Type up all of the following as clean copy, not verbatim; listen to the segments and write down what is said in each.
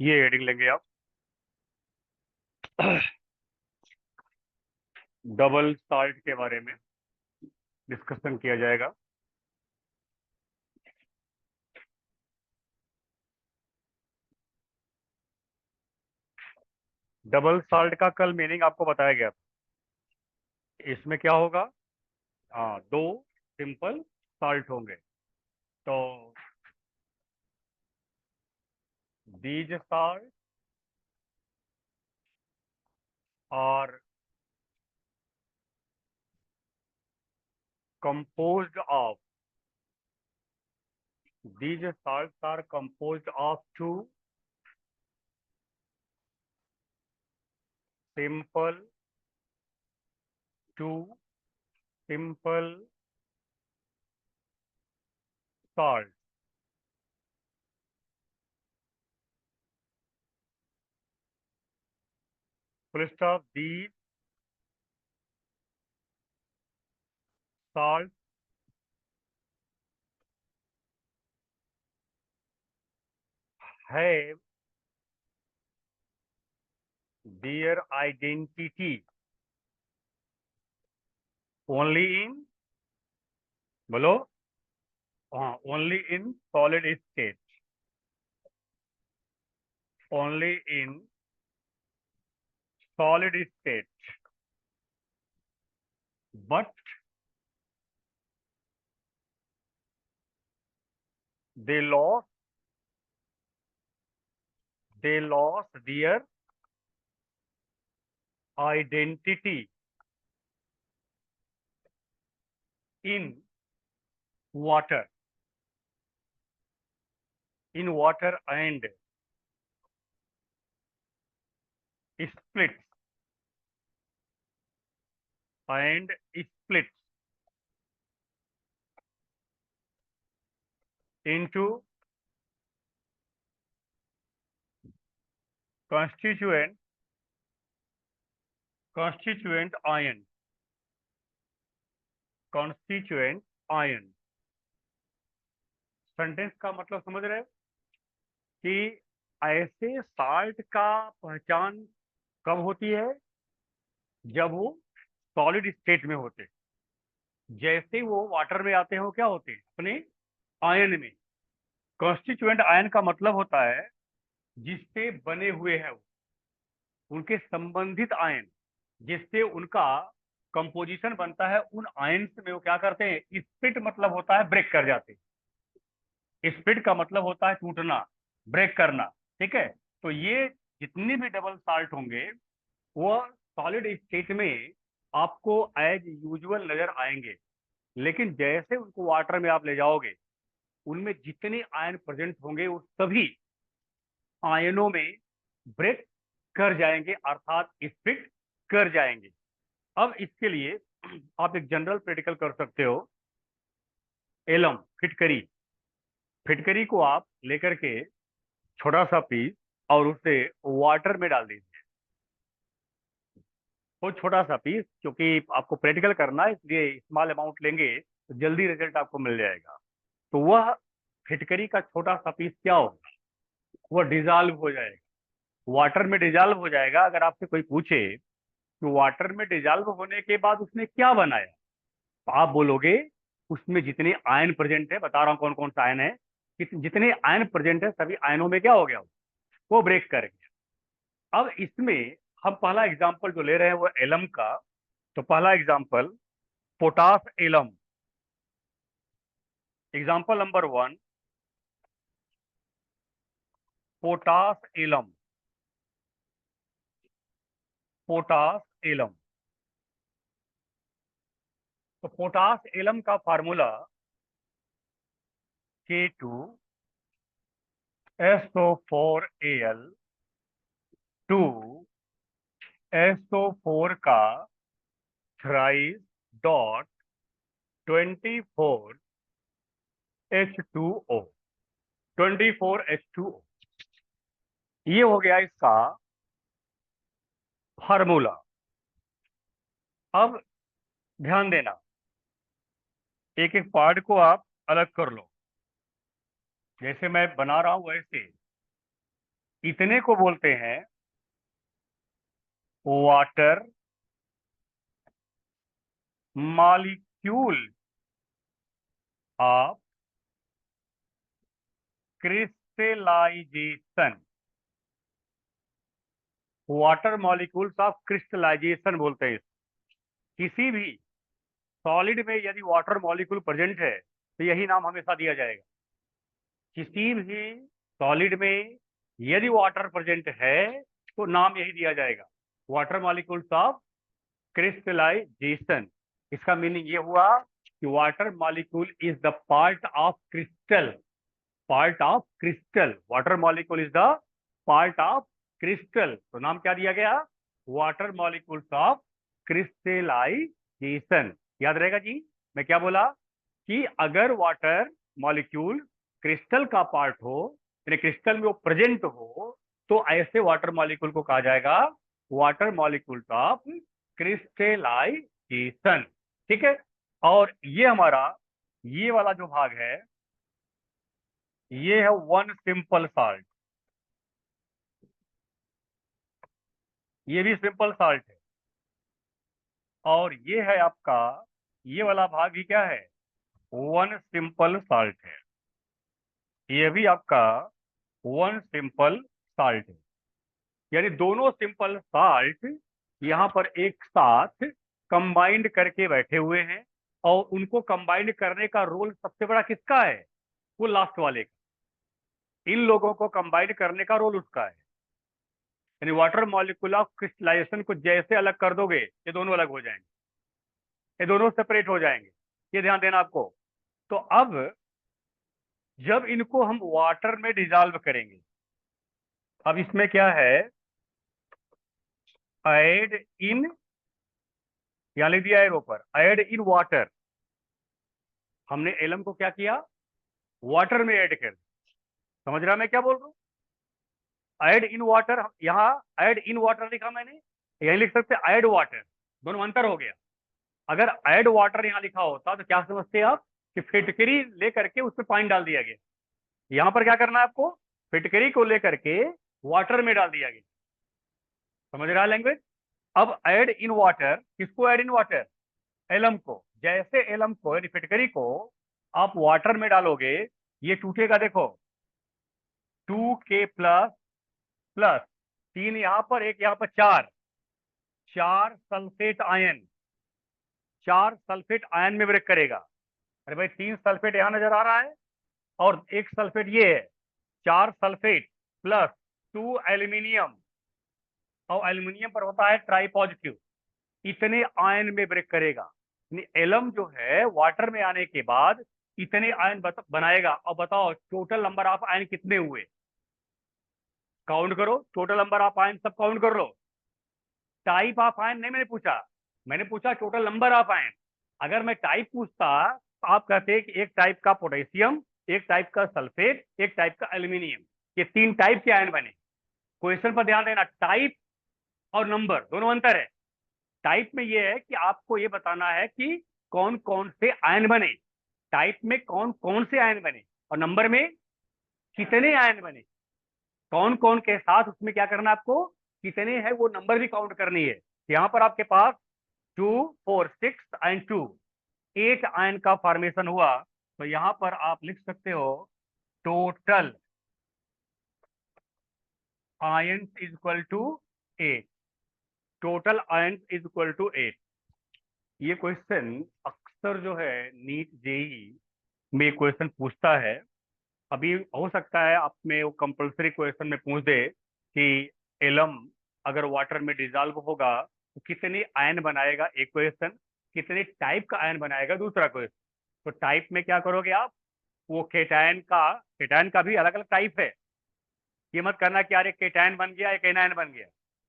ये हेडिंग लेंगे आप। डबल साल्ट के बारे में डिस्कशन किया जाएगा। डबल साल्ट का कल मीनिंग आपको बताया गया था। इसमें क्या होगा? हाँ, दो सिंपल साल्ट होंगे। तो these salt are composed of these salts are composed of simple two simple salts. Full stop. These salts have their identity only in बोलो, हाँ, only in solid state, only in solid state, but they lost their identity in water and splits and splits into constituent ion, constituent ion। Sentence का मतलब समझ रहे हो कि ऐसे salt का पहचान कब होती है? जब वो सॉलिड स्टेट में होते हैं। जैसे वो वाटर में आते हैं वो क्या होते हैं? अपने आयन में। कॉन्स्टिट्यूएंट आयन का मतलब होता है जिससे बने हुए हैं वो, उनके संबंधित आयन, जिससे उनका कंपोजिशन बनता है। उन आयन में वो क्या करते हैं? स्प्लिट मतलब होता है ब्रेक कर जाते हैं। स्प्लिट का मतलब होता है टूटना, ब्रेक करना। ठीक है? तो ये जितनी भी डबल साल्ट होंगे वो सॉलिड स्टेट में आपको एज यूजुअल नजर आएंगे, लेकिन जैसे उनको वाटर में आप ले जाओगे उनमें जितने आयन प्रेजेंट होंगे वो सभी आयनों में ब्रेक कर जाएंगे, अर्थात स्प्लिट कर जाएंगे। अब इसके लिए आप एक जनरल प्रैक्टिकल कर सकते हो। एलम, फिटकरी। फिटकरी को आप लेकर के छोटा सा पीस और उसे वाटर में डाल दीजिए। वो छोटा सा पीस, क्योंकि आपको प्रैक्टिकल करना है इसलिए स्मॉल अमाउंट लेंगे तो जल्दी रिजल्ट आपको मिल जाएगा। तो वह फिटकरी का छोटा सा पीस क्या होगा? वह डिजॉल्व हो जाएगा, वाटर में डिजॉल्व हो जाएगा। अगर आपसे कोई पूछे कि वाटर में डिजॉल्व होने के बाद उसने क्या बनाया, तो आप बोलोगे उसमें जितने आयन प्रेजेंट है, बता रहा हूँ कौन कौन सा आयन है, जितने आयन प्रेजेंट है सभी आयनों में क्या हो गया? वो ब्रेक कर गया। अब इसमें हम पहला एग्जांपल जो ले रहे हैं वो एलम का। तो पहला example potash alum. Example number one, potash alum. Potash alum. तो पोटास एलम का फार्मूला K2SO4Al, 2SO4 का थ्राइस डॉट 24H2O, 24H2O। ये हो गया इसका फार्मूला। अब ध्यान देना, एक एक पार्ट को आप अलग कर लो। जैसे मैं बना रहा हूं वैसे इतने को बोलते हैं water molecule of crystallization. Water molecules of crystallization बोलते हैं इसको। किसी भी सॉलिड में यदि वाटर मॉलिक्यूल प्रेजेंट है तो यही नाम हमेशा दिया जाएगा। किसी भी सॉलिड में यदि वाटर प्रेजेंट है तो नाम यही दिया जाएगा, वाटर मॉलिक्यूल्स ऑफ क्रिस्टलाइजेशन। इसका मीनिंग ये हुआ कि water molecule is the part of crystal. Part of crystal, water molecule is the part of crystal, तो नाम क्या दिया गया, वाटर मॉलिक्यूल्स ऑफ क्रिस्टलाइजेशन। याद रहेगा जी, मैं क्या बोला कि अगर वाटर मॉलिक्यूल क्रिस्टल का पार्ट हो, यानी क्रिस्टल में वो प्रेजेंट हो, तो ऐसे वाटर मॉलिक्यूल को कहा जाएगा वाटर मॉलिक्यूल्स ऑफ क्रिस्टलाइजेशन। ठीक है। और ये हमारा ये वाला जो भाग है, ये है वन सिंपल साल्ट। ये भी सिंपल साल्ट है। और ये है आपका, ये वाला भाग भी क्या है, वन सिंपल साल्ट है। ये भी आपका वन सिंपल साल्ट है। यानी दोनों सिंपल साल्ट यहाँ पर एक साथ कंबाइंड करके बैठे हुए हैं, और उनको कंबाइंड करने का रोल सबसे बड़ा किसका है, वो लास्ट वाले का। इन लोगों को कंबाइंड करने का रोल उसका है। यानी वाटर मॉलिक्यूल ऑफ क्रिस्टलाइजेशन को जैसे अलग कर दोगे, ये दोनों अलग हो जाएंगे, ये दोनों सेपरेट हो जाएंगे। ये ध्यान देना आपको। तो अब जब इनको हम वाटर में डिजॉल्व करेंगे, अब इसमें क्या है, ऐड इन, यहां लिख दिया है ऊपर, ऐड इन वाटर। हमने एलम को क्या किया, वाटर में ऐड कर दिया। समझ रहा मैं क्या बोल रहा हूँ, ऐड इन वाटर। यहाँ ऐड इन वाटर लिखा मैंने, यही लिख सकते ऐड वाटर, दोनों में अंतर हो गया। अगर ऐड वाटर यहाँ लिखा होता तो क्या समझते आप कि फिटकरी लेकर के उसमें पानी डाल दिया गया। यहाँ पर क्या करना है आपको, फिटकरी को लेकर के वाटर में डाल दिया गया। समझ रहा है लैंग्वेज। अब ऐड इन वाटर, किसको ऐड इन वाटर, एलम को। जैसे एलम को यानी फिटकरी को आप वाटर में डालोगे, ये टूटेगा, देखो 2K प्लस 3 यहाँ पर, एक यहाँ पर, चार, चार सल्फेट आयन, चार सल्फेट आयन में ब्रेक करेगा। अरे भाई 3 सल्फेट यहाँ नजर आ रहा है और एक सल्फेट ये है, 4 सल्फेट प्लस 2 एल्यूमिनियम, और एल्यूमिनियम पर होता है ट्राई पॉजिटिव, इतने आयन में ब्रेक करेगा। एलम जो है वाटर में आने के बाद इतने आयन बनाएगा। और बताओ टोटल नंबर ऑफ आयन कितने हुए, काउंट करो, टोटल नंबर ऑफ आयन सब काउंट कर लो। टाइप ऑफ आयन नहीं मैंने पूछा, मैंने पूछा टोटल नंबर ऑफ आयन। अगर मैं टाइप पूछता तो आप कहते कि एक टाइप का पोटेशियम, एक टाइप का सल्फेट, एक टाइप का एल्यूमिनियम, ये 3 टाइप के आयन बने। क्वेश्चन पर ध्यान देना, टाइप और नंबर दोनों अंतर है। टाइप में ये है कि आपको ये बताना है कि कौन कौन से आयन बने, टाइप में कौन कौन से आयन बने, और नंबर में कितने आयन बने। कौन कौन के साथ उसमें क्या करना आपको, कितने हैं वो नंबर भी काउंट करनी है। यहाँ पर आपके पास 2 4 6 एंड 2, 8 आयन का फॉर्मेशन हुआ। तो यहाँ पर आप लिख सकते हो total ion is equal to 8, total ion is equal to 8। ये क्वेश्चन अक्सर जो है नीट जेई में क्वेश्चन पूछता है। अभी हो सकता है आप में वो कंपलसरी क्वेश्चन में पूछ दे कि एलम अगर वाटर में डिजॉल्व होगा तो कितने आयन बनाएगा, एक क्वेश्चन, कितने टाइप का आयन बनाएगा दूसरा क्वेश्चन। तो टाइप में क्या करोगे आप, वो केटायन का भी अलग अलग टाइप है। ये मत करना कि यार एक केटायन बन गया एक एनायन बन गया।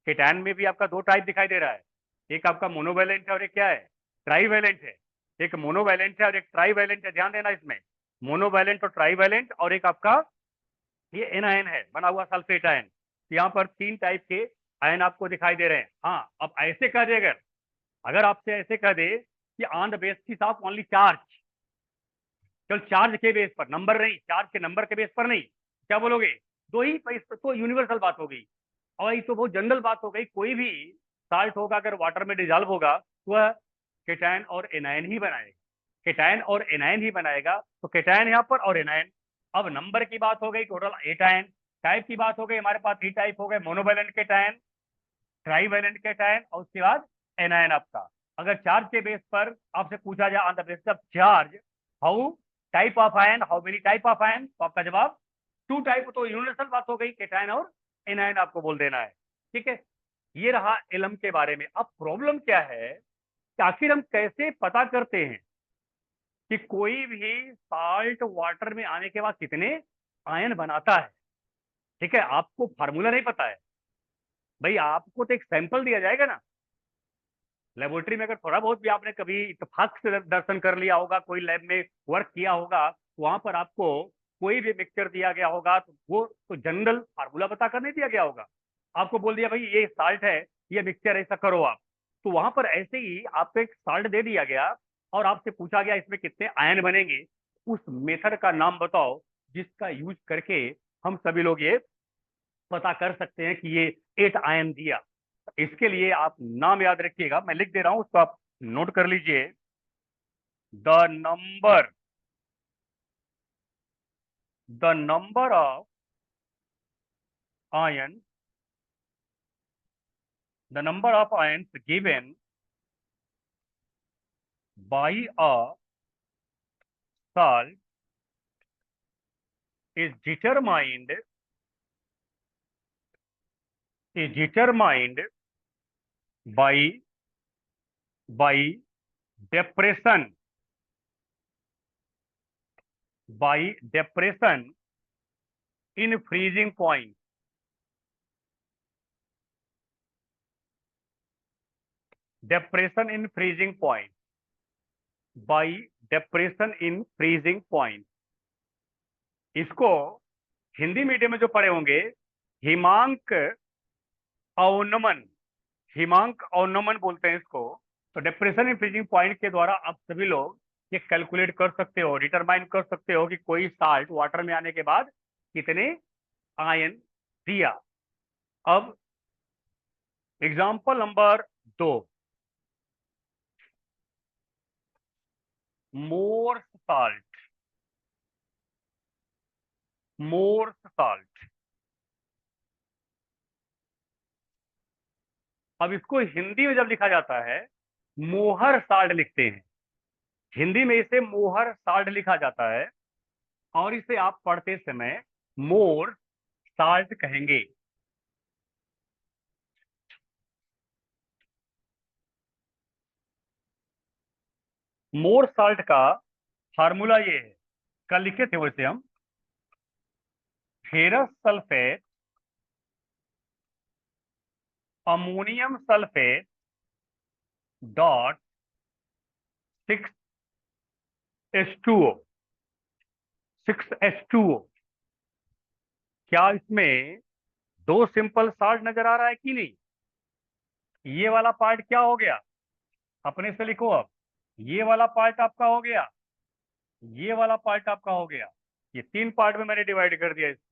केटायन में भी आपका 2 टाइप दिखाई दे रहा है, एक आपका मोनोवैलेंट है और एक क्या है, ट्राईवैलेंट है। एक मोनोवैलेंट है और एक ट्राईवैलेंट है, ध्यान देना इसमें, मोनोवैलेंट और ट्राईवैलेंट, और एक आपका ये एनायन है बना हुआ सल्फेट आयन। यहाँ पर 3 टाइप के आयन आपको दिखाई दे रहे हैं। हाँ, अब ऐसे कह दे, अगर अगर आपसे ऐसे कह दे कि on the basis of only charge, चल चार्ज के बेस पर, नंबर नहीं, चार्ज के नंबर के बेस पर नहीं, क्या बोलोगे, दो ही तो यूनिवर्सल बात हो गई। और ये तो बहुत जनरल बात हो गई, कोई भी साल्ट होगा अगर वाटर में डिजॉल्व होगा तो वह केटायन और एनायन ही बनाएगा, केटायन और एनायन ही बनाएगा। तो केटायन यहाँ पर और एनायन। अब नंबर की बात हो गई, टोटल 8 आयन। टाइप की बात हो गई, हमारे पास 3 टाइप हो गए, मोनोवैलेंट केटायन, ट्राईवैलेंट केटायन और उसके बाद एनायन आपका। अगर चार्ज के बेस पर आपसे पूछा जाए on the basis of charge, how type of ion, how many type of ion, तो आपका जवाब 2 टाइप। तो यूनिवर्सल बात हो गई, केटायन और एनायन आपको बोल देना है। ठीक है, ये रहा एलम के बारे में। अब प्रॉब्लम क्या है कि आखिर हम कैसे पता करते हैं कि कोई भी साल्ट वाटर में आने के बाद कितने आयन बनाता है। ठीक है, आपको फार्मूला नहीं पता है भाई, आपको तो एक सैंपल दिया जाएगा ना लेबोरेटरी में। अगर थोड़ा बहुत भी आपने कभी इत्तेफाक से दर्शन कर लिया होगा, कोई लैब में वर्क किया होगा, तो वहां पर आपको कोई भी मिक्सचर दिया गया होगा तो वो तो जनरल फार्मूला बताकर नहीं दिया गया होगा। आपको बोल दिया भाई ये साल्ट है, ये मिक्सचर ऐसा करो आप। तो वहां पर ऐसे ही आपको एक साल्ट दे दिया गया और आपसे पूछा गया इसमें कितने आयन बनेंगे, उस मेथड का नाम बताओ जिसका यूज करके हम सभी लोग ये पता कर सकते हैं कि ये 8 आयन दिया। इसके लिए आप नाम याद रखिएगा, मैं लिख दे रहा हूं, उसको आप नोट कर लीजिए। The number the number of ion the number of ions given by a salt is determined by by depression by depression in freezing point, depression in freezing point, by depression in freezing point। इसको Hindi medium में जो पढ़े होंगे, हिमांक अवनमन, हिमांक अवनमन बोलते हैं इसको। तो depression in freezing point के द्वारा आप सभी लोग ये कैलकुलेट कर सकते हो, डिटरमाइन कर सकते हो कि कोई साल्ट वाटर में आने के बाद कितने आयन दिया। अब example number 2, Mohr's salt. Mohr's salt, अब इसको हिंदी में जब लिखा जाता है मोहर साल्ट लिखते हैं, हिंदी में इसे मोहर साल्ट लिखा जाता है और इसे आप पढ़ते समय मोर साल्ट कहेंगे। मोर साल्ट का फार्मूला ये है, कल लिखे थे वैसे हम, ferrous sulphate ammonium sulphate dot 6H2O, 6H2O। क्या इसमें दो सिंपल साल्ट नजर आ रहा है कि नहीं? ये वाला पार्ट क्या हो गया, अपने से लिखो अब। ये वाला पार्ट आपका हो गया, ये वाला पार्ट आपका हो गया। ये 3 पार्ट में मैंने डिवाइड कर दिया इसको।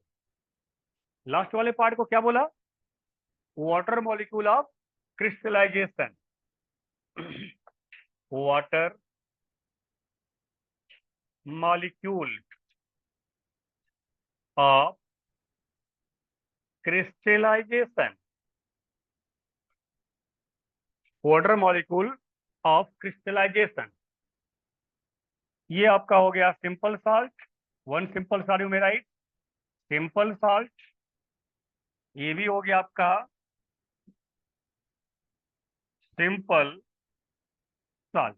लास्ट वाले पार्ट को क्या बोला? Water molecule of crystallization, water molecule of crystallization, water molecule of crystallization. ये आपका हो गया simple salt, one simple salt, you may write simple salt. ये भी हो गया आपका सिंपल साल्ट।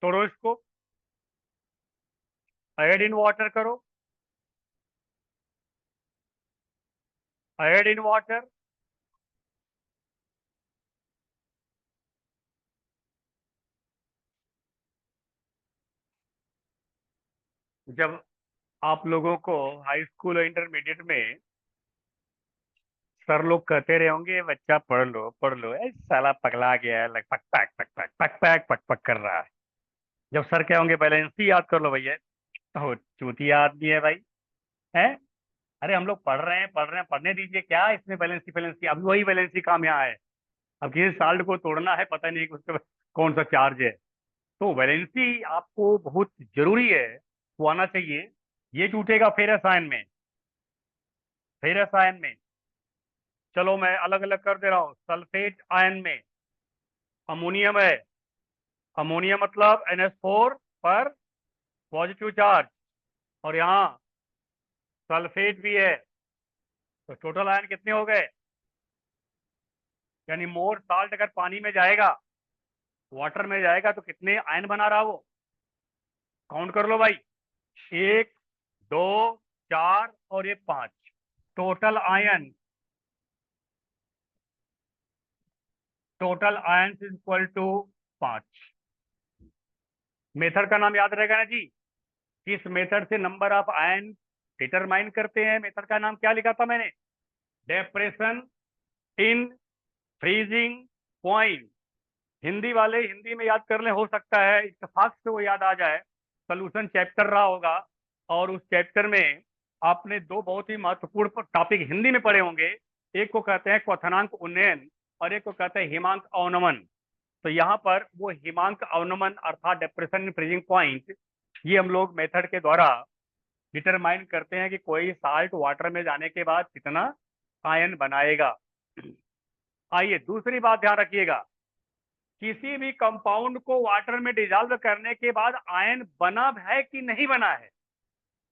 तोड़ो इसको, ऐड इन वाटर करो, ऐड इन वाटर, जब आप लोगों को हाई स्कूल और इंटरमीडिएट में सर लोग कहते रहे होंगे बच्चा पढ़ लो, ए साला पगला गया है, लग पक पक पक पक कर रहा है। जब सर क्या होंगे बैलेंसी याद कर लो भैया, तो चूतिया आदमी है भाई। है, अरे हम लोग पढ़ रहे हैं, पढ़ने दीजिए, क्या इसमें बैलेंसी बैलेंसी, अभी वही बैलेंसी काम यहाँ है। अब किसी साल्ट को तोड़ना है, पता नहीं कि उसके कौन सा चार्ज है। तो वैलेंसी आपको बहुत जरूरी है, वो आना चाहिए। ये टूटेगा फेरस आयन में, फेरस आयन में। चलो मैं अलग अलग कर दे रहा हूँ। सल्फेट आयन में अमोनियम है, अमोनियम मतलब NH4 पर पॉजिटिव चार्ज, और यहाँ सल्फेट भी है। तो टोटल आयन कितने हो गए? यानी मोर साल्ट अगर पानी में जाएगा, वाटर में जाएगा, तो कितने आयन बना रहा वो? काउंट कर लो भाई, एक, दो, चार और ये पांच। Total ion, total ion is equal to पांच। मेथड का नाम याद रहेगा ना जी? किस मेथड से नंबर ऑफ आयन डिटरमाइन करते हैं? मेथड का नाम क्या लिखा था मैंने? Depression in freezing point. Hindi वाले हिंदी में याद कर ले, हो सकता है इत्तेफाक से वो याद आ जाए। सोल्यूशन चैप्टर रहा होगा, और उस चैप्टर में आपने दो बहुत ही महत्वपूर्ण टॉपिक हिंदी में पढ़े होंगे। एक को कहते हैं क्वथनांक उन्नयन, और एक को कहते हैं हिमांक अवनमन। तो यहाँ पर वो हिमांक अवनमन अर्थात डिप्रेशन इन फ्रीजिंग पॉइंट, ये हम लोग मेथड के द्वारा डिटरमाइन करते हैं कि कोई साल्ट वाटर में जाने के बाद कितना आयन बनाएगा। आइए दूसरी बात ध्यान रखिएगा, किसी भी कंपाउंड को वाटर में डिजॉल्व करने के बाद आयन बना है कि नहीं बना है,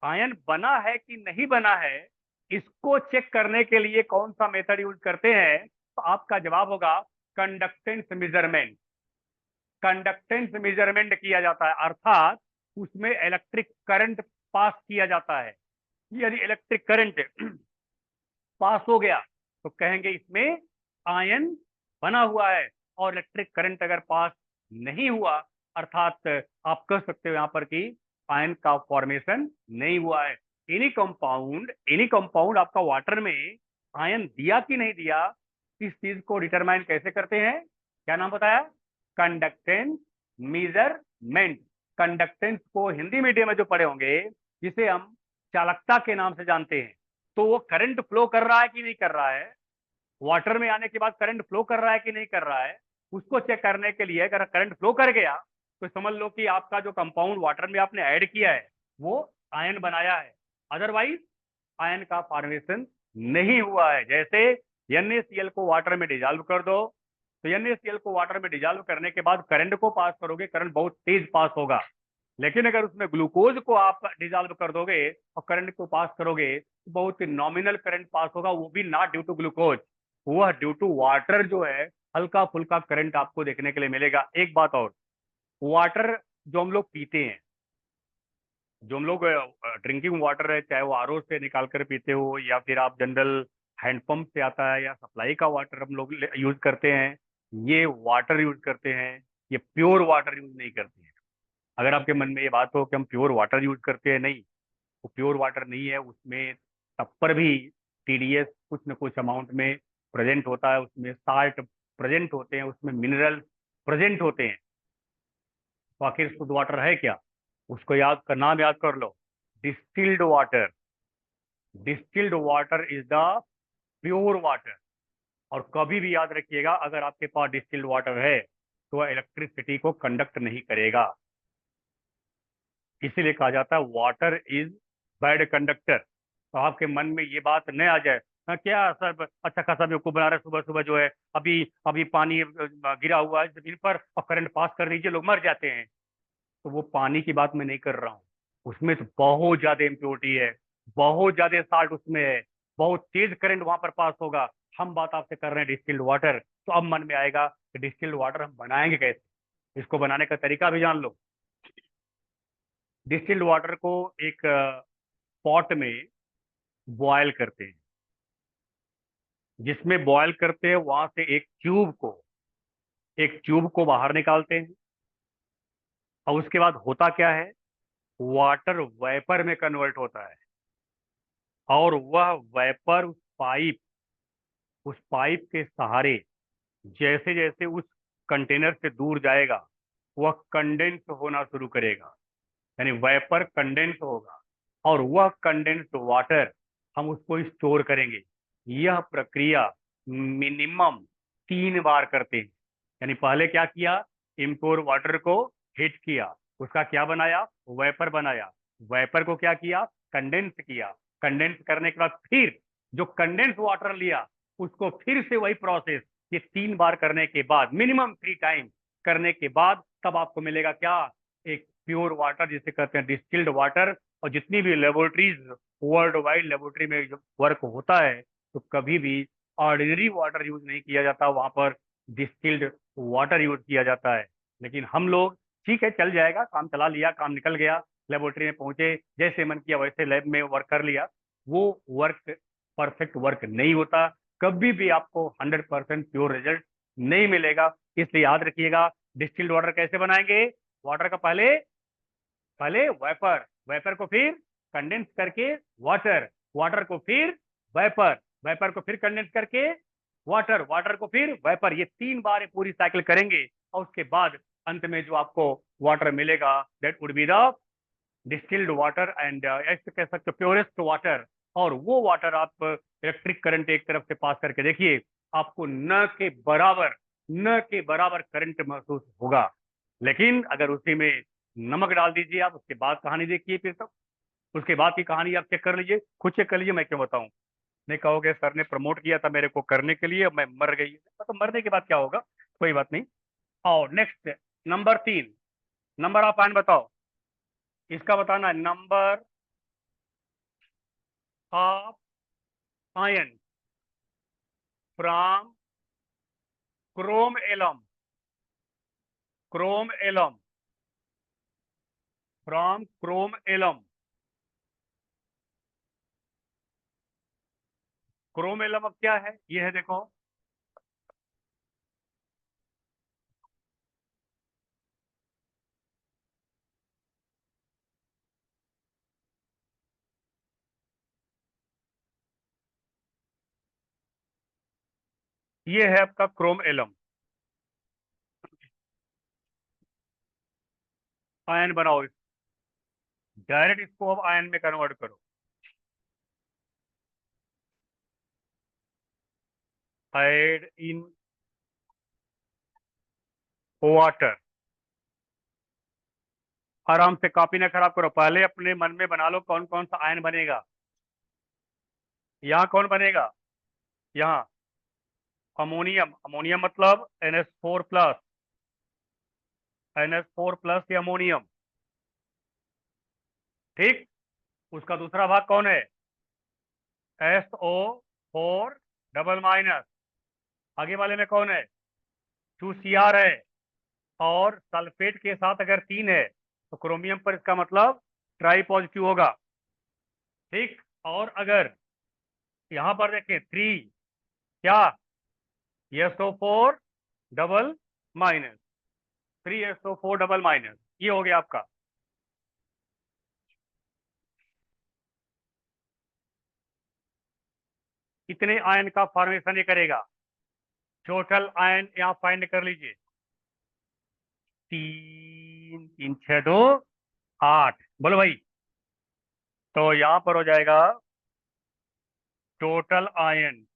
आयन बना है कि नहीं बना है, इसको चेक करने के लिए कौन सा मेथड यूज करते हैं? तो आपका जवाब होगा कंडक्टेंस मेजरमेंट। कंडक्टेंस मेजरमेंट किया जाता है, अर्थात उसमें इलेक्ट्रिक करंट पास किया जाता है। यदि इलेक्ट्रिक करंट पास हो गया तो कहेंगे इसमें आयन बना हुआ है, और इलेक्ट्रिक करंट अगर पास नहीं हुआ, अर्थात आप कह सकते हो यहाँ पर कि आयन का फॉर्मेशन नहीं हुआ है। एनी कंपाउंड आपका वाटर में आयन दिया कि नहीं दिया, इस चीज को डिटरमाइन कैसे करते हैं? क्या नाम बताया? Conductance measurement. कंडक्टेंस को हिंदी मीडियम में जो पढ़े होंगे, जिसे हम चालकता के नाम से जानते हैं, तो वो करंट फ्लो कर रहा है कि नहीं कर रहा है, वाटर में आने के बाद करंट फ्लो कर रहा है कि नहीं कर रहा है, उसको चेक करने के लिए अगर करंट फ्लो कर गया, तो समझ लो कि आपका जो कंपाउंड वाटर में आपने ऐड किया है वो आयन बनाया है। अदरवाइज आयन का फॉर्मेशन नहीं हुआ है। जैसे NaCl को वाटर में डिजॉल्व कर दो, तो NaCl को वाटर में डिजॉल्व करने के बाद करंट को पास करोगे, करंट बहुत तेज पास होगा। लेकिन अगर उसमें ग्लूकोज को आप डिजॉल्व कर दोगे और करंट को पास करोगे, तो बहुत ही नॉमिनल करंट पास होगा, वो भी नॉट ड्यू टू ग्लूकोज, वह ड्यू टू वाटर जो है, हल्का फुल्का करंट आपको देखने के लिए मिलेगा। एक बात और, वाटर जो हम लोग पीते हैं, जो हम लोग ड्रिंकिंग वाटर है, चाहे वो RO से निकाल कर पीते हो या फिर आप जनरल हैंडपंप से आता है या सप्लाई का वाटर हम लोग यूज करते हैं, ये वाटर यूज करते हैं, ये प्योर वाटर यूज नहीं करते हैं। अगर आपके मन में ये बात हो कि हम प्योर वाटर यूज करते हैं, नहीं, वो प्योर वाटर नहीं है। उसमें तब पर भी TDS कुछ न कुछ अमाउंट में प्रेजेंट होता है, उसमें साल्ट प्रेजेंट होते हैं, उसमें मिनरल प्रेजेंट होते हैं। तो आखिर शुद्ध वाटर है क्या? उसको याद कर, नाम याद कर लो, distilled water. Distilled water is the pure water. और कभी भी याद रखिएगा, अगर आपके पास डिस्टिल्ड वाटर है तो वह इलेक्ट्रिसिटी को कंडक्ट नहीं करेगा। इसीलिए कहा जाता है वाटर इज बैड कंडक्टर। तो आपके मन में ये बात न आ जाए, "हाँ, क्या सर अच्छा खासा बेवकूफ बना रहे, सुबह सुबह जो है अभी अभी पानी गिरा हुआ है जमीन पर और करंट पास कर दीजिए, लोग मर जाते हैं।" तो वो पानी की बात मैं नहीं कर रहा हूँ, उसमें तो बहुत ज्यादा इम्प्योरिटी है, बहुत ज्यादा साल्ट उसमें है, बहुत तेज करंट वहां पर पास होगा। हम बात आपसे कर रहे हैं डिस्टिल्ड वाटर। तो अब मन में आएगा कि डिस्टिल्ड वाटर हम बनाएंगे कैसे, इसको बनाने का तरीका भी जान लो। डिस्टिल्ड वाटर को एक पॉट में बॉयल करते हैं, जिसमें बॉयल करते हैं वहां से एक ट्यूब को बाहर निकालते हैं। और उसके बाद होता क्या है, वाटर वेपर में कन्वर्ट होता है, और वह वेपर उस पाइप के सहारे जैसे जैसे उस कंटेनर से दूर जाएगा, वह कंडेंस होना शुरू करेगा, यानी वेपर कंडेंस होगा, और वह कंडेंस्ड वाटर हम उसको स्टोर करेंगे। यह प्रक्रिया मिनिमम 3 बार करते हैं। यानी पहले क्या किया, इम्प्योर वाटर को हीट किया, उसका क्या बनाया, वेपर बनाया, वेपर को क्या किया, कंडेंस किया, कंडेंस करने के बाद फिर जो कंडेंस वाटर लिया उसको फिर से वही प्रोसेस, ये 3 बार करने के बाद, मिनिमम 3 टाइम करने के बाद, तब आपको मिलेगा क्या, एक प्योर वाटर जिसे कहते हैं डिस्टिल्ड वाटर। और जितनी भी लेबोरेटरीज वर्ल्ड वाइड लेबोरेटरी में जो वर्क होता है, तो कभी भी ऑर्डिनरी वाटर यूज नहीं किया जाता, वहां पर डिस्टिल्ड वाटर यूज किया जाता है। लेकिन हम लोग, ठीक है चल जाएगा, काम चला लिया, काम निकल गया, लेबोरेटरी में पहुंचे, जैसे मन किया वैसे लैब में वर्क कर लिया, वो वर्क परफेक्ट वर्क नहीं होता। कभी भी आपको 100% प्योर रिजल्ट नहीं मिलेगा। इसलिए याद रखिएगा, डिस्टिल्ड वाटर कैसे बनाएंगे, वाटर का पहले पहले वेपर, वेपर को फिर कंडेंस करके वाटर, वाटर को फिर वेपर, वेपर को फिर कंडेंस करके वाटर, वाटर को फिर वेपर, ये 3 बार पूरी साइकिल करेंगे, और उसके बाद अंत में जो आपको वाटर मिलेगा, that would be the distilled water, and ऐसे कह सकते हो प्योरेस्ट वाटर। और वो वाटर आप इलेक्ट्रिक करंट एक तरफ से पास करके देखिए, आपको न के बराबर करंट महसूस होगा। लेकिन अगर उसी में नमक डाल दीजिए आप, उसके बाद कहानी देखिए, फिर तो उसके बाद की कहानी आप चेक कर लीजिए, खुद चेक कर लीजिए, मैं क्यों बताऊं। नहीं कहोगे सर ने प्रमोट किया था मेरे को करने के लिए, अब मैं मर गई, तो मरने के बाद क्या होगा, कोई बात नहीं। और नेक्स्ट, नंबर 3, नंबर आप आन बताओ, इसका बताना है, number of ion from chrome alum, chrome alum, from chrome alum, chrome alum अब क्या है, ये है देखो, ये है आपका क्रोम एलम। आयन बनाओ, डायरेक्ट इसको अब आयन में कन्वर्ट करो, ऐड इन वाटर। आराम से कॉपी ना खराब करो, पहले अपने मन में बना लो कौन कौन सा आयन बनेगा। यहाँ कौन बनेगा, यहाँ अमोनियम, अमोनियम मतलब NH4+, NH4+ या अमोनियम, ठीक। उसका दूसरा भाग कौन है, SO4 डबल माइनस, आगे वाले में कौन है, 2Cr है, और सल्फेट के साथ अगर 3 है तो क्रोमियम पर इसका मतलब ट्राई पॉजिटिव होगा, ठीक। और अगर यहाँ पर देखें 3, क्या, SO4 double minus, 3SO4 double minus, ये हो गया आपका। कितने आयन का फॉर्मेशन ये करेगा, टोटल आयन यहाँ फाइंड कर लीजिए, 3 3 6 2 8, बोलो भाई। तो यहाँ पर हो जाएगा टोटल आयन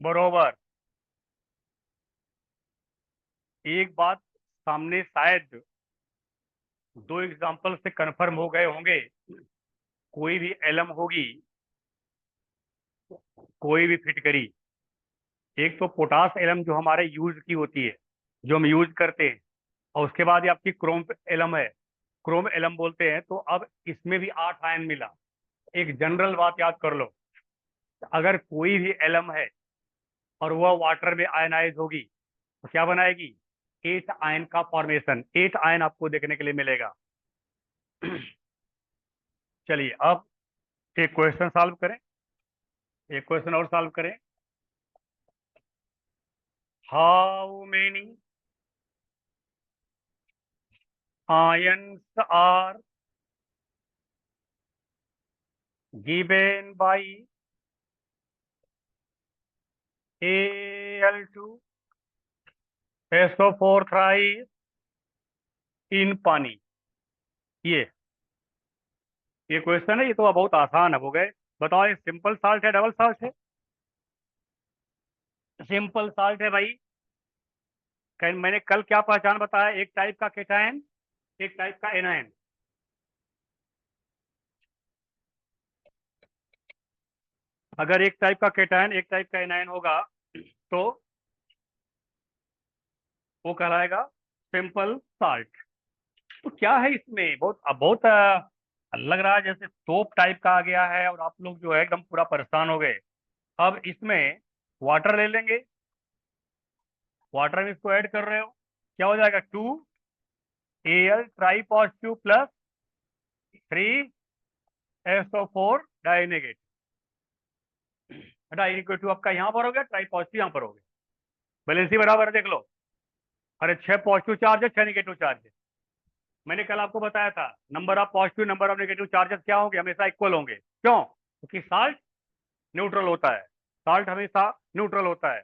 बरोबर, एक बात सामने शायद 2 एग्जाम्पल से कंफर्म हो गए होंगे, कोई भी एलम होगी, कोई भी फिटकरी, एक तो पोटास एलम जो हमारे यूज की होती है, जो हम यूज करते हैं, और उसके बाद ये आपकी क्रोम एलम है, क्रोम एलम बोलते हैं। तो अब इसमें भी 8 आयन मिला। एक जनरल बात याद कर लो, अगर कोई भी एलम है और वह वाटर में आयनाइज होगी, तो क्या बनाएगी, 8 आयन का फॉर्मेशन, 8 आयन आपको देखने के लिए मिलेगा। चलिए अब एक क्वेश्चन सॉल्व करें, एक क्वेश्चन और सॉल्व करें। How many ions are given by Al2 SO4 thrice in पानी। ये क्वेश्चन है, ये तो बहुत आसान है हो गए। बताओ ये सिंपल साल्ट है डबल साल्ट है? सिंपल साल्ट है भाई। मैंने कल क्या पहचान बताया, एक टाइप का केटायन एक टाइप का एनायन। अगर एक टाइप का केटायन एक टाइप का एनायन होगा तो वो कहलाएगा सिंपल साल्ट। तो क्या है इसमें, बहुत अब बहुत लग रहा है जैसे सोप टाइप का आ गया है और आप लोग जो है एकदम पूरा परेशान हो गए। अब इसमें वाटर ले लेंगे, वाटर में इसको ऐड कर रहे हो, क्या हो जाएगा 2Al try positive plus 3SO4 die negative. Die negative आपका यहाँ पर हो गया, ट्राई पॉजिटिव यहाँ पर हो गया, बैलेंसी बराबर है, देख लो। अरे 6 पॉजिटिव चार्ज है 6 नेगेटिव चार्ज है। मैंने कल आपको बताया था number of positive number of negative charges क्या होंगे, हमेशा इक्वल होंगे। क्यों? क्योंकि साल्ट न्यूट्रल होता है, साल्ट हमेशा न्यूट्रल होता है।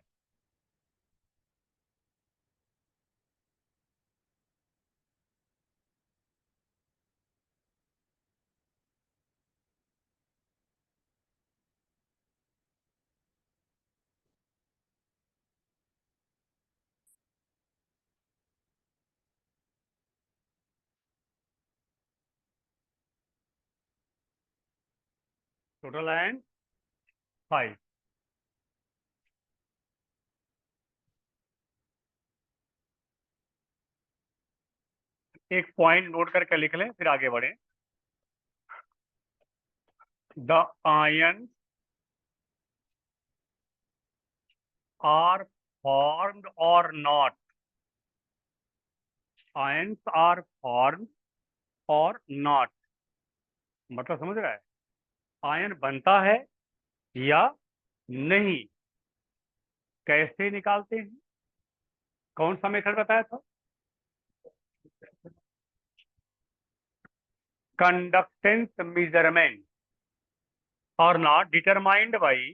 Total ion 5। एक पॉइंट नोट करके लिख लें फिर आगे बढ़े। द आयन आर फॉर्म्ड और नॉट, आयंस आर फॉर्म्ड और नॉट, मतलब समझ रहा है, आयन बनता है या नहीं, कैसे निकालते हैं, कौन सा मेथड बताया था? कंडक्टेंस मेजरमेंट और not determined by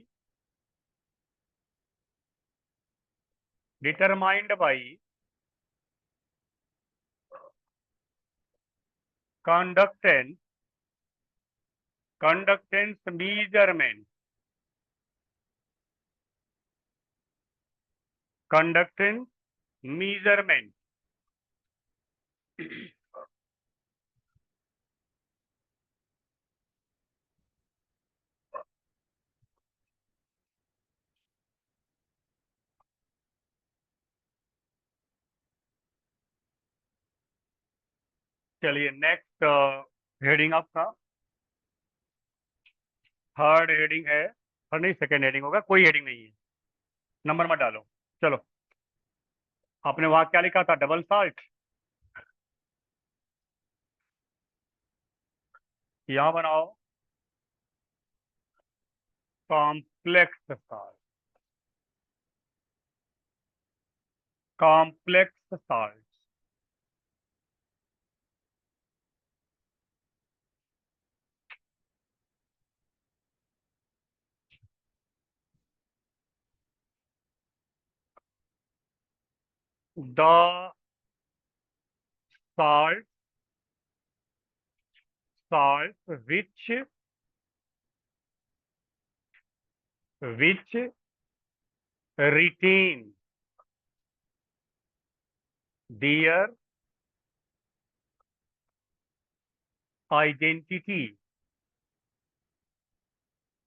conductance conductance measurement, conductance measurement. चलिए नेक्स्ट हेडिंग आपका थर्ड हेडिंग है, और नहीं सेकेंड हेडिंग होगा, कोई हेडिंग नहीं है, नंबर मत डालो। चलो, आपने वहां क्या लिखा था, डबल साल्ट, यहाँ बनाओ complex salt, complex salt. The salt salt which retain their identity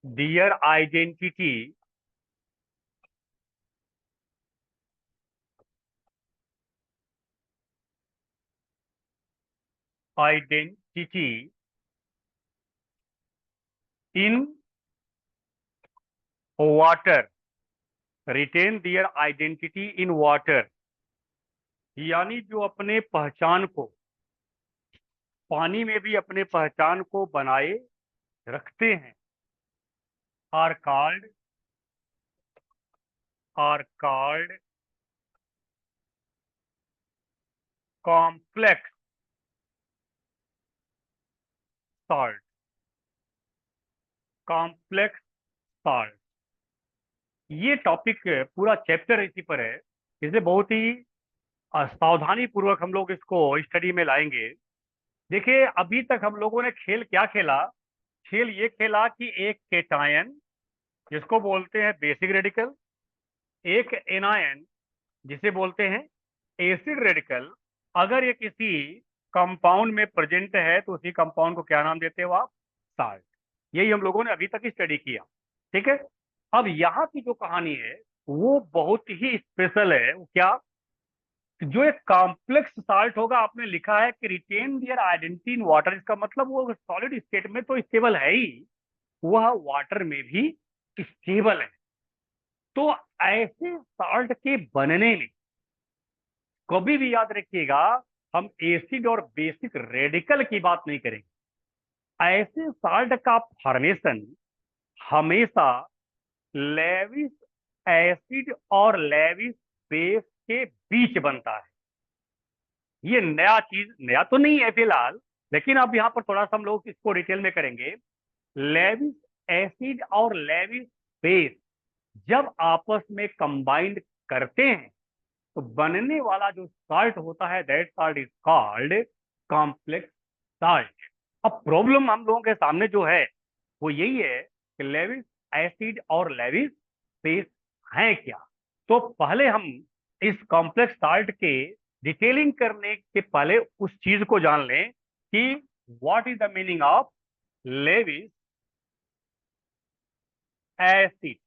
their identity identity in water, retain their identity in water, यानी जो अपने पहचान को पानी में भी अपने पहचान को बनाए रखते हैं, are called complex salt, complex salt, ये टॉपिक पूरा चैप्टर इसी पर है। इसे बहुत ही सावधानी पूर्वक हम लोग इसको स्टडी में लाएंगे। देखिए, अभी तक हम लोगों ने खेल क्या खेला? खेल ये खेला कि एक केटायन जिसको बोलते हैं बेसिक रेडिकल, एक एनायन जिसे बोलते हैं एसिड रेडिकल, अगर ये किसी कंपाउंड में प्रेजेंट है तो उसी कंपाउंड को क्या नाम देते हो आप? साल्ट। यही हम लोगों ने अभी तक स्टडी किया। ठीक है। अब यहाँ की जो कहानी है वो बहुत ही स्पेशल है। वो क्या? जो एक कॉम्प्लेक्स साल्ट होगा, आपने लिखा है कि retain their identity in water, इसका मतलब वो सॉलिड स्टेट में तो स्टेबल है ही, वह वाटर में भी स्टेबल है। तो ऐसे साल्ट के बनने में कभी भी याद रखिएगा, हम एसिड और बेसिक रेडिकल की बात नहीं करेंगे। ऐसे साल्ट का फॉर्मेशन हमेशा लेविस एसिड और लेविस बेस के बीच बनता है। ये नया चीज, नया तो नहीं है फिलहाल, लेकिन अब यहाँ पर थोड़ा सा हम लोग इसको डिटेल में करेंगे। लेविस एसिड और लेविस बेस जब आपस में कंबाइंड करते हैं तो बनने वाला जो साल्ट होता है, that salt is called complex salt. अब प्रॉब्लम हम लोगों के सामने जो है वो यही है कि लेविस एसिड और लेविस बेस हैं क्या। तो पहले हम इस कॉम्प्लेक्स साल्ट के डिटेलिंग करने के पहले उस चीज को जान लें कि what is the meaning of Lewis acid.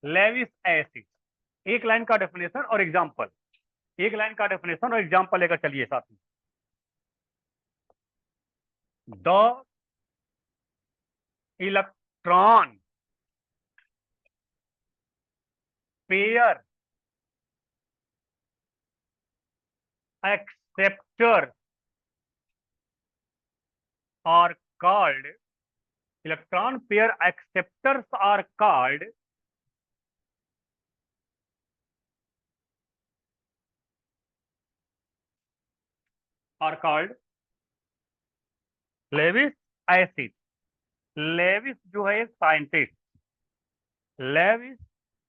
Lewis acid, एक लाइन का डेफिनेशन और एग्जांपल, एक लाइन का डेफिनेशन और एग्जांपल लेकर चलिए साथ में। The electron pair acceptor are called, electron pair acceptors are called Lewis acid. Lewis जो है साइंटिस्ट, लेविस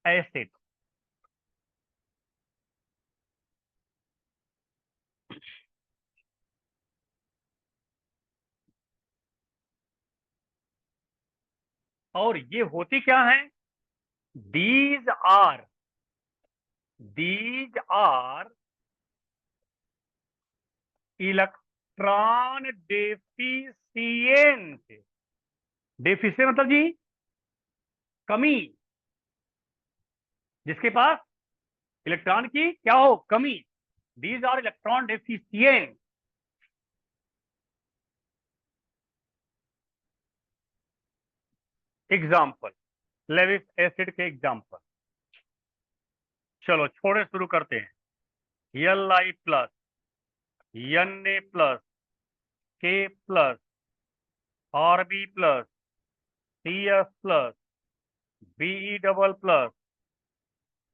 एसिड। और ये होती क्या है? These are, these are electron deficient. Deficient मतलब जी कमी, जिसके पास इलेक्ट्रॉन की क्या हो? कमी। These are electron deficient. Example, Lewis acid के एग्जाम्पल। चलो छोड़े शुरू करते हैं। L I plus, N A plus, K plus, R B plus, C S plus, B E double plus,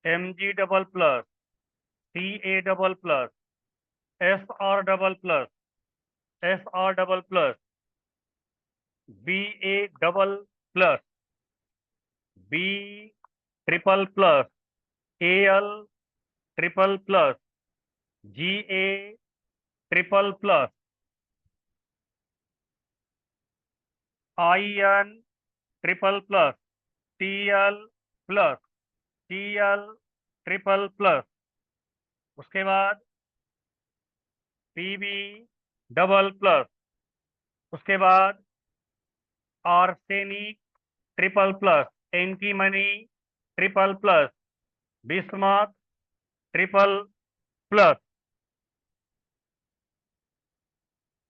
M G double plus, C A double plus, S R double plus, S R double plus, B A double plus, B triple plus, A L triple plus, G A triple plus, I N triple plus, T L plus, T L triple plus, उसके बाद P B double plus, उसके बाद arsenic triple plus, antimony triple plus, bismuth triple plus,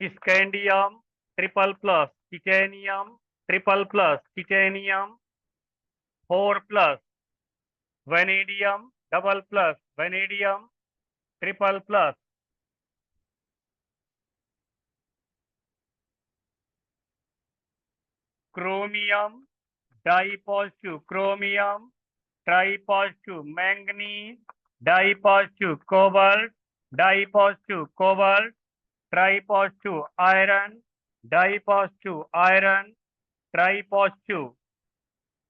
scandium triple plus, titanium triple plus, titanium 4 plus, vanadium double plus, vanadium triple plus, chromium di positive, chromium tri positive, manganese di positive, cobalt di positive, cobalt tri positive, iron di positive, iron tri positive.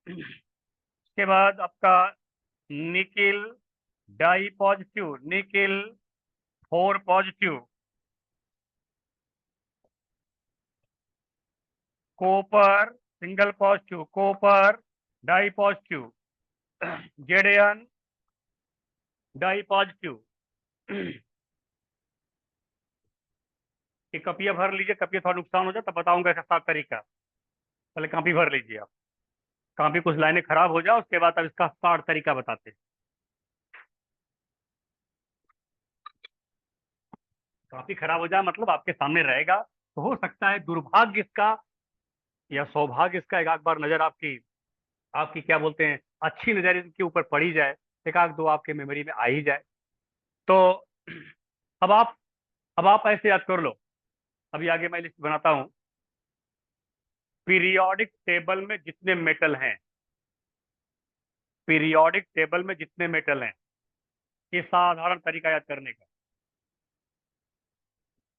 उसके बाद आपका nickel di positive, nickel 4 positive. Copper single positive, copper di positive. Z N di positive. ये कपिया भर लीजिए, कपिया थोड़ा नुकसान हो जाए तब बताऊंगा इसका साफ तरीका। पहले कापी भर लीजिए आप, कापी कुछ लाइनें खराब हो जाए उसके बाद अब इसका साठ तरीका बताते हैं। काफी खराब हो जाए मतलब आपके सामने रहेगा, तो हो सकता है दुर्भाग्य इसका या सौभाग्य इसका एक आध बार नजर आपकी आपकी क्या बोलते हैं अच्छी नजर इनके ऊपर पड़ी जाए, एक आध दो आपके मेमोरी में आ ही जाए। तो अब आप अब आप ऐसे याद कर लो। अभी आगे मैं लिस्ट बनाता हूँ। पीरियोडिक टेबल में जितने मेटल हैं, पीरियोडिक टेबल में जितने मेटल हैं, ये साधारण तरीका याद करने का,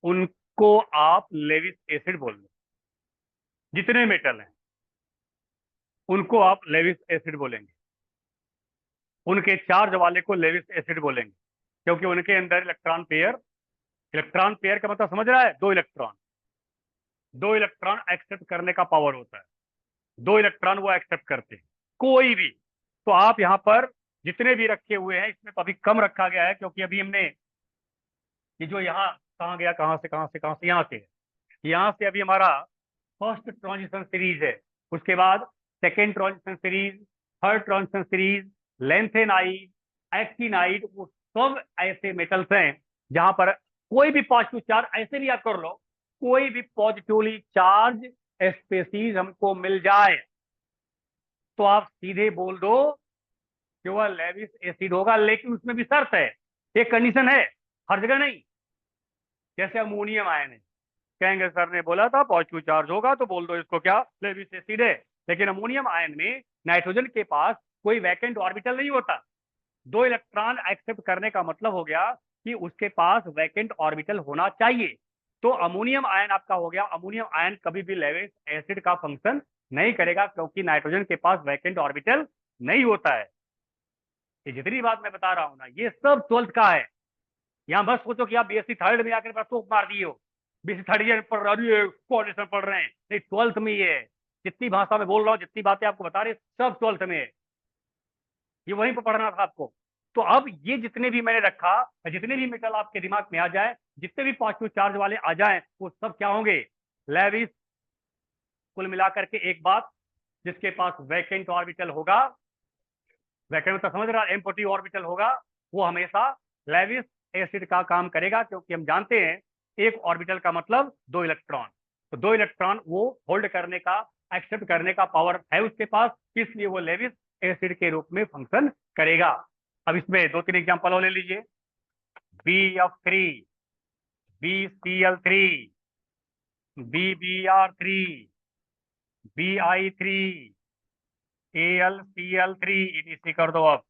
उनको आप लेविस एसिड बोल दो। जितने मेटल हैं उनको आप लेविस एसिड बोलेंगे, उनके चार्ज वाले को लेविस एसिड बोलेंगे, क्योंकि उनके अंदर इलेक्ट्रॉन पेयर का मतलब समझ रहा है, दो इलेक्ट्रॉन एक्सेप्ट करने का पावर होता है, दो इलेक्ट्रॉन वो एक्सेप्ट करते हैं कोई भी। तो आप यहाँ पर जितने भी रखे हुए हैं इसमें तो अभी कम रखा गया है, क्योंकि अभी हमने ये जो यहाँ कहाँ गया, कहाँ से यहाँ से अभी हमारा फर्स्ट ट्रांजिशन सीरीज है। उसके बाद second transition series, third transition series, lanthanide, actinide, वो सब ऐसे मेटल्स हैं जहां पर कोई भी पॉजिटिव चार्ज, ऐसे भी याद कर लो, कोई भी पॉजिटिवली चार्ज स्पेसीज हमको मिल जाए तो आप सीधे बोल दो कि वह लेविस एसिड होगा। लेकिन उसमें भी शर्त है, एक कंडीशन है, हर जगह नहीं। जैसे अमोनियम आयन है, कहेंगे सर ने बोला था पॉजिटिव चार्ज होगा तो बोल दो इसको क्या, लेविस एसिड है। लेकिन अमोनियम आयन में नाइट्रोजन के पास कोई वैकेंट ऑर्बिटल नहीं होता। दो इलेक्ट्रॉन एक्सेप्ट करने का मतलब हो गया कि उसके पास वैकेंट ऑर्बिटल होना चाहिए। तो अमोनियम आयन आपका हो गया, अमोनियम आयन कभी भी लेविस एसिड का फंक्शन नहीं करेगा, क्योंकि नाइट्रोजन के पास वैकेंट ऑर्बिटल नहीं होता है। ये जितनी बात मैं बता रहा हूं ना, ये सब 12th का है। यहाँ बस सोचो कि आप बीएससी थर्ड में आकर टोक मार दिए हो, बीएससी थर्ड ईयर पढ़ रही है, कॉलेज में पढ़ रहे हैं, नहीं 12th में ये है। जितनी भाषा में बोल रहा हूँ, जितनी बातें आपको बता रहे सब 12th में है, ये वहीं पर पढ़ना था आपको। तो अब ये जितने भी मैंने रखा, जितने भी मेटल आपके दिमाग में आ जाए, जितने भी पॉजिटिव चार्ज वाले आ जाए, वो सब क्या होंगे, लेविस। कुल मिलाकर के एक बात, जिसके पास वैकेंट ऑर्बिटल होगा, वैकेंट मतलब समझ रहा, एम्प्टी ऑर्बिटल होगा, वो हमेशा लेविस एसिड का काम करेगा, क्योंकि हम जानते हैं एक ऑर्बिटल का मतलब दो इलेक्ट्रॉन। तो दो इलेक्ट्रॉन वो होल्ड करने का, एक्सेप्ट करने का पावर है उसके पास, इसलिए वो लेविस एसिड के रूप में फंक्शन करेगा। अब इसमें दो तीन एग्जांपल और ले लीजिए। BF3, BCl3, BBr3, BI3, AlCl3, ETC कर दो अब।